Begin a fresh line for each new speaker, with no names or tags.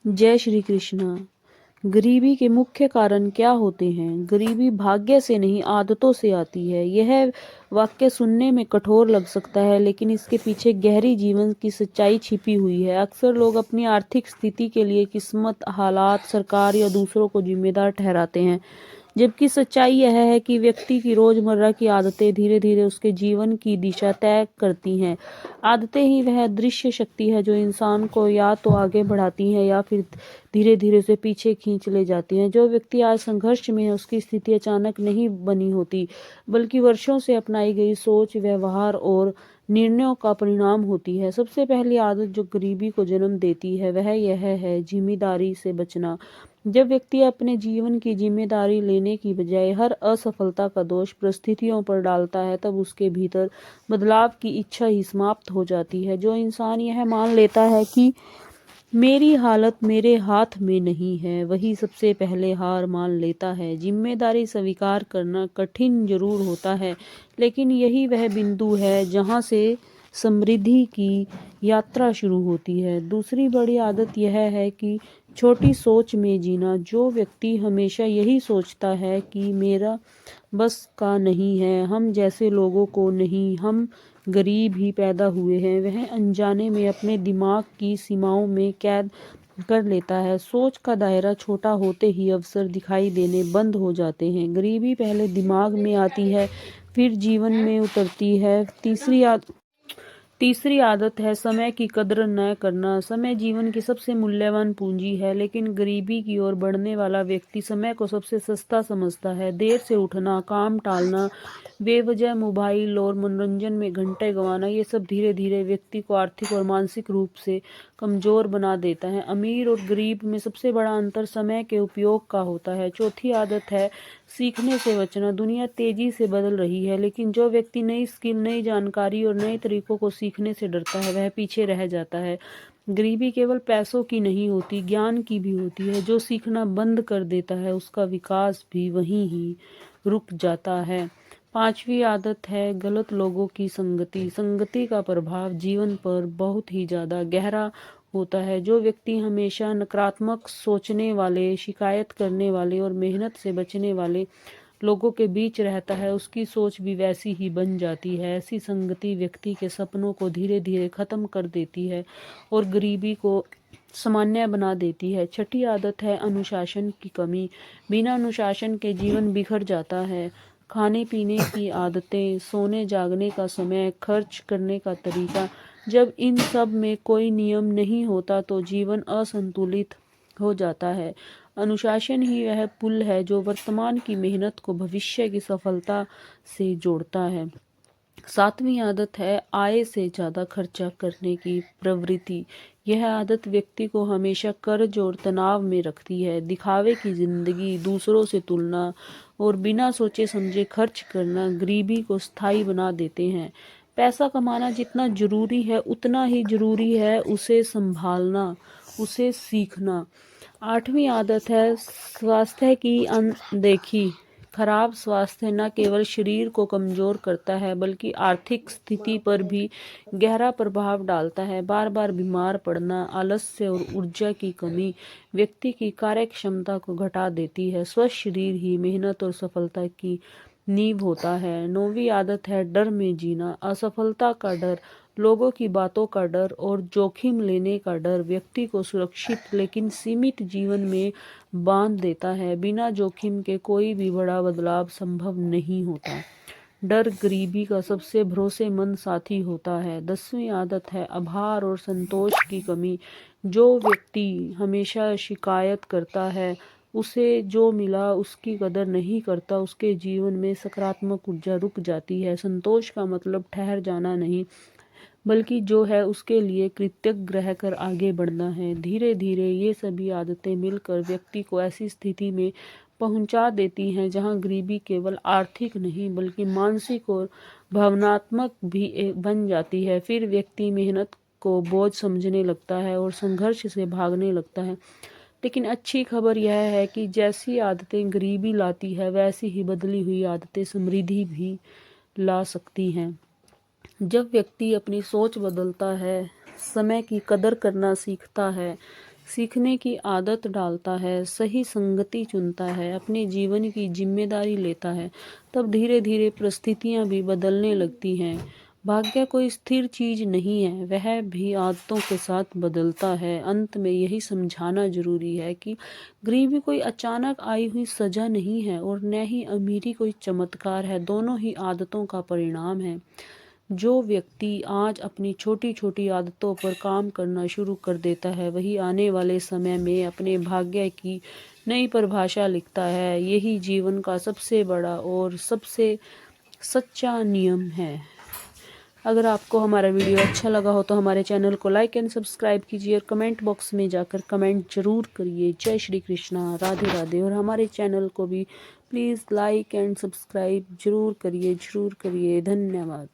जय श्री कृष्णा। गरीबी के मुख्य कारण क्या होते हैं? गरीबी भाग्य से नहीं, आदतों से आती है। यह वाक्य सुनने में कठोर लग सकता है, लेकिन इसके पीछे गहरी जीवन की सच्चाई छिपी हुई है। अक्सर लोग अपनी आर्थिक स्थिति के लिए किस्मत, हालात, सरकार या दूसरों को जिम्मेदार ठहराते हैं, जबकि सच्चाई यह है कि व्यक्ति की रोजमर्रा की आदतें धीरे धीरे उसके जीवन की दिशा तय करती हैं। आदतें ही वह दृश्य शक्ति है जो इंसान को या तो आगे बढ़ाती है या फिर धीरे धीरे उसे पीछे खींच ले जाती हैं। जो व्यक्ति आज संघर्ष में है, उसकी स्थिति अचानक नहीं बनी होती, बल्कि वर्षों से अपनाई गई सोच, व्यवहार और निर्णयों का परिणाम होती है। सबसे पहली आदत जो गरीबी को जन्म देती है वह यह है जिम्मेदारी से बचना। जब व्यक्ति अपने जीवन की जिम्मेदारी लेने की बजाय हर असफलता का दोष परिस्थितियों पर डालता है, तब उसके भीतर बदलाव की इच्छा ही समाप्त हो जाती है। जो इंसान यह मान लेता है कि मेरी हालत मेरे हाथ में नहीं है, वही सबसे पहले हार मान लेता है। जिम्मेदारी स्वीकार करना कठिन जरूर होता है, लेकिन यही वह बिंदु है जहां से समृद्धि की यात्रा शुरू होती है। दूसरी बड़ी आदत यह है कि छोटी सोच में जीना। जो व्यक्ति हमेशा यही सोचता है कि मेरा बस का नहीं है, हम जैसे लोगों को नहीं, हम गरीब ही पैदा हुए हैं, वह अनजाने में अपने दिमाग की सीमाओं में कैद कर लेता है। सोच का दायरा छोटा होते ही अवसर दिखाई देने बंद हो जाते हैं। गरीबी पहले दिमाग में आती है, फिर जीवन में उतरती है। तीसरी आदत है समय की कदर न करना। समय जीवन की सबसे मूल्यवान पूंजी है, लेकिन गरीबी की ओर बढ़ने वाला व्यक्ति समय को सबसे सस्ता समझता है। देर से उठना, काम टालना, बेवजह मोबाइल और मनोरंजन में घंटे गंवाना, ये सब धीरे धीरे व्यक्ति को आर्थिक और मानसिक रूप से कमजोर बना देता है। अमीर और गरीब में सबसे बड़ा अंतर समय के उपयोग का होता है। चौथी आदत है सीखने से बचना। दुनिया तेजी से बदल रही है, लेकिन जो व्यक्ति नई स्किल, नई जानकारी और नए तरीकों को सीखने से डरता है, वह पीछे रह जाता है। गरीबी केवल पैसों की नहीं होती, ज्ञान की भी होती है। जो सीखना बंद कर देता है, उसका विकास भी वहीं ही रुक जाता है। पांचवी आदत है गलत लोगों की संगति। संगति का प्रभाव जीवन पर बहुत ही ज्यादा गहरा होता है। जो व्यक्ति हमेशा नकारात्मक सोचने वाले, शिकायत करने वाले और मेहनत से बचने वाले लोगों के बीच रहता है, उसकी सोच भी वैसी ही बन जाती है। ऐसी संगति व्यक्ति के सपनों को धीरे धीरे खत्म कर देती है और गरीबी को सामान्य बना देती है। छठी आदत है अनुशासन की कमी। बिना अनुशासन के जीवन बिखर जाता है। खाने पीने की आदतें, सोने जागने का समय, खर्च करने का तरीका, जब इन सब में कोई नियम नहीं होता तो जीवन असंतुलित हो जाता है। अनुशासन ही वह पुल है जो वर्तमान की मेहनत को भविष्य की सफलता से जोड़ता है। सातवीं आदत है आय से ज्यादा खर्चा करने की प्रवृत्ति। यह आदत व्यक्ति को हमेशा कर्ज और तनाव में रखती है। दिखावे की जिंदगी, दूसरों से तुलना और बिना सोचे समझे खर्च करना गरीबी को स्थायी बना देते हैं। पैसा कमाना जितना जरूरी है, उतना ही जरूरी है उसे संभालना, उसे सीखना। आठवीं आदत है स्वास्थ्य की अनदेखी। खराब स्वास्थ्य न केवल शरीर को कमजोर करता है, बल्कि आर्थिक स्थिति पर भी गहरा प्रभाव डालता है। बार बार बीमार पड़ना, आलस्य और ऊर्जा की कमी व्यक्ति की कार्य क्षमता को घटा देती है। स्वस्थ शरीर ही मेहनत और सफलता की नींव होता है। नौवीं आदत है डर में जीना। असफलता का डर, लोगों की बातों का डर और जोखिम लेने का डर व्यक्ति को सुरक्षित लेकिन सीमित जीवन में बांध देता है। बिना जोखिम के कोई भी बड़ा बदलाव संभव नहीं होता। डर गरीबी का सबसे भरोसेमंद साथी होता है। 10वीं आदत है आभार और संतोष की कमी। जो व्यक्ति हमेशा शिकायत करता है, उसे जो मिला उसकी कदर नहीं करता, उसके जीवन में सकारात्मक ऊर्जा रुक जाती है। संतोष का मतलब ठहर जाना नहीं, बल्कि जो है उसके लिए कृतज्ञ रहकर आगे बढ़ना है। धीरे धीरे ये सभी आदतें मिलकर व्यक्ति को ऐसी स्थिति में पहुंचा देती हैं जहां गरीबी केवल आर्थिक नहीं बल्कि मानसिक और भावनात्मक भी बन जाती है। फिर व्यक्ति मेहनत को बोझ समझने लगता है और संघर्ष से भागने लगता है। लेकिन अच्छी खबर यह है कि जैसी आदतें गरीबी लाती है, वैसी ही बदली हुई आदतें समृद्धि भी ला सकती हैं। जब व्यक्ति अपनी सोच बदलता है, समय की कदर करना सीखता है, सीखने की आदत डालता है, सही संगति चुनता है, अपने जीवन की जिम्मेदारी लेता है, तब धीरे धीरे परिस्थितियां भी बदलने लगती हैं। भाग्य कोई स्थिर चीज नहीं है, वह भी आदतों के साथ बदलता है। अंत में यही समझाना जरूरी है कि गरीबी कोई अचानक आई हुई सजा नहीं है और न ही अमीरी कोई चमत्कार है, दोनों ही आदतों का परिणाम है। जो व्यक्ति आज अपनी छोटी छोटी आदतों पर काम करना शुरू कर देता है, वही आने वाले समय में अपने भाग्य की नई परिभाषा लिखता है। यही जीवन का सबसे बड़ा और सबसे सच्चा नियम है। अगर आपको हमारा वीडियो अच्छा लगा हो तो हमारे चैनल को लाइक एंड सब्सक्राइब कीजिए और कमेंट बॉक्स में जाकर कमेंट जरूर करिए। जय श्री कृष्णा, राधे राधे। और हमारे चैनल को भी प्लीज़ लाइक एंड सब्सक्राइब जरूर करिए, धन्यवाद।